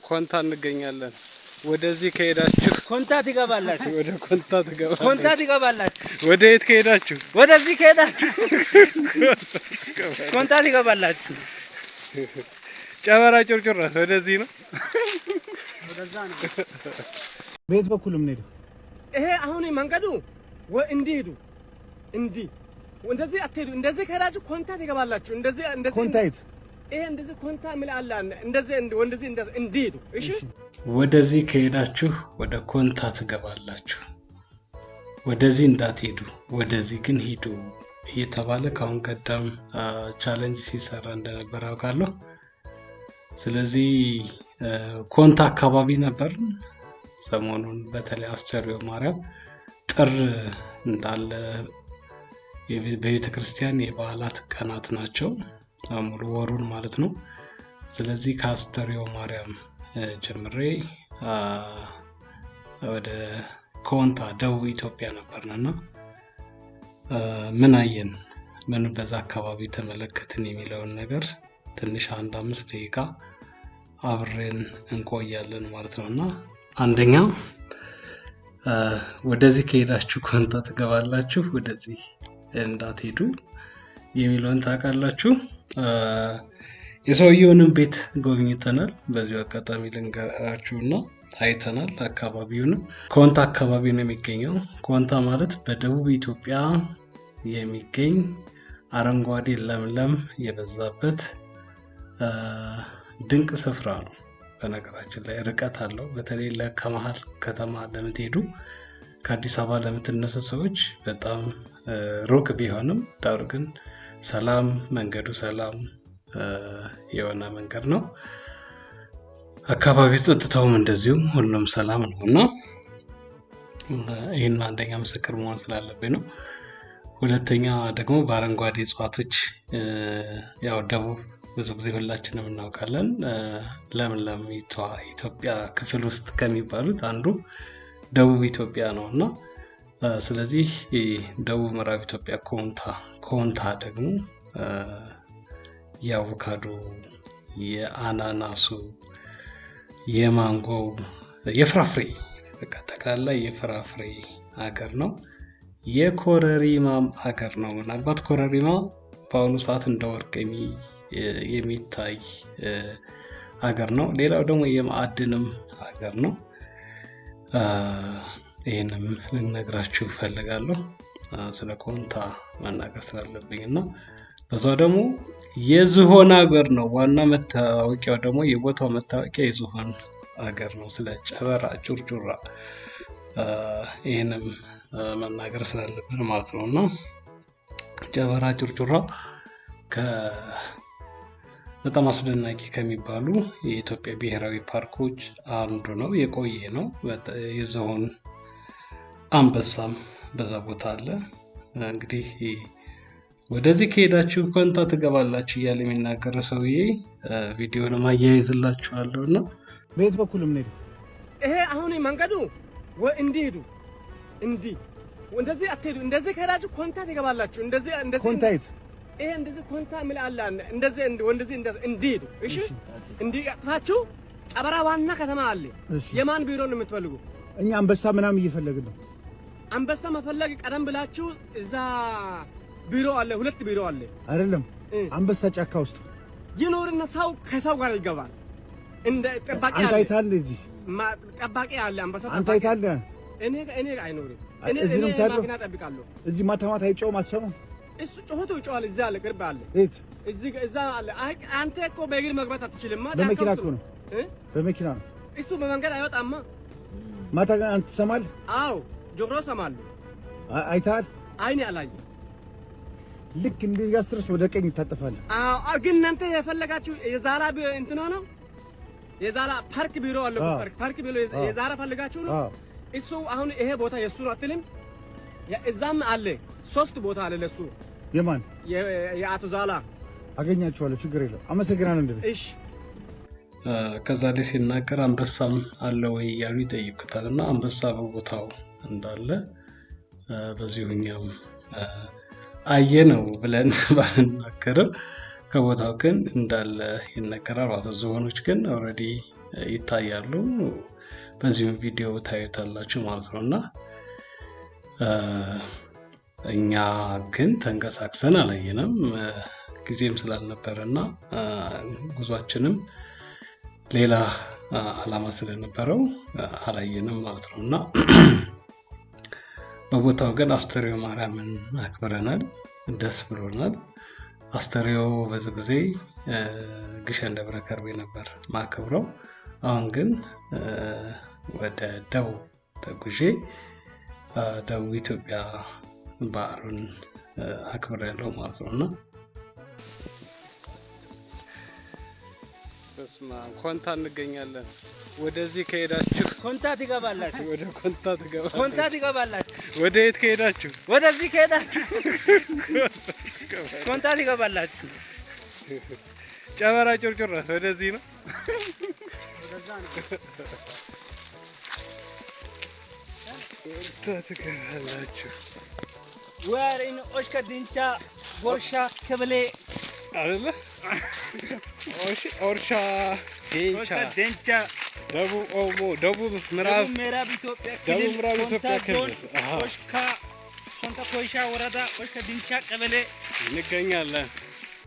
ኮንታ እንገኛለን። ወደዚህ ከሄዳችሁ ኮንታ ትገባላችሁ። ወደ ኮንታ ትገባላችሁ። ኮንታ ትገባላችሁ። ወደ የት ከሄዳችሁ? ወደዚህ ከሄዳችሁ ኮንታ ትገባላችሁ። ጨበራ ጩርጩራ ወደዚህ ነው። ወደዛ ነው። ቤት በኩል ምን ሄዱ? ይሄ አሁን መንገዱ እንዲህ ሄዱ። እንዲህ እንደዚህ አትሄዱ። እንደዚህ ከሄዳችሁ ኮንታ ትገባላችሁ። እንደዚህ ኮንታ ሄዱ። ይሄ እንደዚህ ኮንታ ምን አለ እንደዚህ እንዲህ ሄዱ። እሺ ወደዚህ ከሄዳችሁ ወደ ኮንታ ትገባላችሁ። ወደዚህ እንዳትሄዱ ወደዚህ ግን ሂዱ እየተባለ ካሁን ቀደም ቻሌንጅ ሲሰራ እንደነበር አውቃለሁ። ስለዚህ ኮንታ አካባቢ ነበር ሰሞኑን በተለይ አስተርዮ ማርያም ጥር እንዳለ በቤተ ክርስቲያን የበዓላት ቀናት ናቸው ሙሉ ወሩን ማለት ነው። ስለዚህ ከአስተርዮ ማርያም ጀምሬ ወደ ኮንታ ደቡብ ኢትዮጵያ ነበርና ምን አየን ምን በዛ አካባቢ ተመለከትን የሚለውን ነገር ትንሽ 1-5 ደቂቃ አብረን እንቆያለን ማለት ነውና አንደኛ ወደዚህ ከሄዳችሁ ኮንታ ትገባላችሁ ወደዚህ እንዳትሄዱ የሚለውን ታውቃላችሁ። የሰውየውንም ቤት ጎብኝተናል። በዚሁ አጋጣሚ ልንገራችሁና አይተናል። አካባቢውንም ኮንታ አካባቢ ነው የሚገኘው። ኮንታ ማለት በደቡብ ኢትዮጵያ የሚገኝ አረንጓዴ ለምለም የበዛበት ድንቅ ስፍራ ነው። በነገራችን ላይ ርቀት አለው። በተለይ ከመሃል ከተማ ለምትሄዱ ከአዲስ አበባ ለምትነሱ ሰዎች በጣም ሩቅ ቢሆንም ዳሩ ግን ሰላም መንገዱ ሰላም የሆነ መንገድ ነው። አካባቢ ጸጥታውም እንደዚሁም ሁሉም ሰላም ነውና ይሄን አንደኛ ምስክር መሆን ስላለብኝ ነው። ሁለተኛ ደግሞ በአረንጓዴ እጽዋቶች ያው ደቡብ ብዙ ጊዜ ሁላችንም እናውቃለን ለምለም ኢትዮጵያ ክፍል ውስጥ ከሚባሉት አንዱ ደቡብ ኢትዮጵያ ነውና ስለዚህ ደቡብ ምዕራብ ኢትዮጵያ ኮንታ ደግሞ የአቮካዶ የአናናሱ የማንጎ የፍራፍሬ በቃ ጠቅላላ የፍራፍሬ ሀገር ነው። የኮረሪማም ሀገር ነው። ምናልባት ኮረሪማ በአሁኑ ሰዓት እንደ ወርቅ የሚታይ ሀገር ነው። ሌላው ደግሞ የማዕድንም ሀገር ነው። ይህንም ልነግራችሁ እፈልጋለሁ ስለ ኮንታ መናገር ስላለብኝና በዛው ደግሞ የዝሆን ሀገር ነው። ዋና መታወቂያው ደግሞ የቦታው መታወቂያ የዝሆን ሀገር ነው። ስለ ጨበራ ጩርጩራ ይህንም መናገር ስላለብን ማለት ነውና ጨበራ ጩርጩራ በጣም አስደናቂ ከሚባሉ የኢትዮጵያ ብሔራዊ ፓርኮች አንዱ ነው። የቆየ ነው። የዝሆን አንበሳም በዛ ቦታ አለ። እንግዲህ ወደዚህ ከሄዳችሁ ኮንታ ትገባላችሁ እያለ የሚናገረው ሰውዬ ቪዲዮን ማያይዝላችኋለሁና ቤት በኩል ምን ሄዱ? ይሄ አሁን መንገዱ እንዲህ ሄዱ። እንዲህ እንደዚህ አትሄዱ። እንደዚህ ከሄዳችሁ ኮንታ ትገባላችሁ። እንደዚህ ኮንታ ሄዱ። ይሄ እንደዚህ ኮንታ ምን አለ እንደዚህ እንዲህ ሄዱ። እሺ እንዲህ አጥፋችሁ ጨበራ ዋና ከተማ አለ። የማን ቢሮ ነው የምትፈልጉ? እኛ አንበሳ ምናምን እየፈለግን ነው። አንበሳ መፈለግ ቀደም ብላችሁ እዛ ቢሮ አለ፣ 2 ቢሮ አለ። አይደለም አንበሳ ጫካ ውስጥ ይኖርና ሰው ከሰው ጋር ይገባል። እንደ ጠባቂ አለ። አንተ አይታል እዚህ ጠባቂ አለ። አንበሳ አንተ አይታል። እኔ አይኖርም። እኔ ማኪና ጠብቃለሁ። እዚህ ማታ አይጮህም አትሰማም? እሱ ጮሆቶ ይጮሃል። እዛ አለ፣ ቅርብ አለ። እዛ አለ። አንተ እኮ በእግር መግባት አትችልም። በመኪና እኮ ነው። በመኪና ነው። እሱ በመንገድ አይወጣማ። ማታ ግን አንተ ትሰማለህ? አዎ ጆሮ ሰማለሁ። አይታል? አይኔ አላየም። ልክ እንደዚህ ጋስትርስ ወደ ቀኝ ታጠፋለህ። አዎ ግን እናንተ የፈለጋችሁ የዛራ እንትን ነው። የዛራ ፓርክ ቢሮ አለ። ፓርክ ቢሮ የዛራ ፈልጋችሁ ነው። እሱ አሁን ይሄ ቦታ የሱ ነው አትልም? እዛም አለ 3 ቦታ አለ ለሱ። የማን? የአቶ ዛላ። አገኛችኋለሁ፣ ችግር የለም። አመሰግናለሁ። እንዴ እሺ። ከዛ ላይ ሲናገር አንበሳም አለ ወይ ያሉ ይጠይቁታልና አንበሳ በቦታው እንዳለ በዚሁኛም አየነው ብለን ባንናገርም ከቦታው ግን እንዳለ ይነገራል። ዝሆኖች ግን ኦልሬዲ ይታያሉ። በዚህም ቪዲዮ ታዩታላችሁ ማለት ነውና እኛ ግን ተንቀሳቅሰን አላየንም ጊዜም ስላልነበረና ጉዟችንም ሌላ አላማ ስለነበረው አላየንም ማለት ነውና በቦታው ግን አስተርዮ ማርያምን አክብረናል ደስ ብሎናል። አስተርዮ ብዙ ጊዜ ግሸን ደብረ ከርቤ ነበር ማከብረው። አሁን ግን ወደ ደቡብ ተጉዤ ደቡብ ኢትዮጵያ በዓሉን አክብሬያለሁ ማለት ነውና በስማ ኮንታ እንገኛለን። ወደዚህ ከሄዳችሁ ኮንታ ትገባላችሁ። ወደ ኮንታ ትገባላችሁ። ወደ የት ከሄዳችሁ? ወደዚህ ከሄዳችሁ ኮንታ ትገባላችሁ። ጨበራ ጭርጭራስ ወደዚህ ነው። ወደዛ ነው። ኮንታ ትገባላችሁ። ወሬን ኦሽካ ዲንቻ ቦርሻ ከበሌ አይደለ? ኦርሻ ዴንቻ ደቡብ ኦሞ ደቡብ ምዕራብ ኢትዮጵያ ክልል ኦሽካ ኮንታ ኮይሻ ወረዳ ኦሽካ ዲንቻ ቀበሌ እንገኛለን።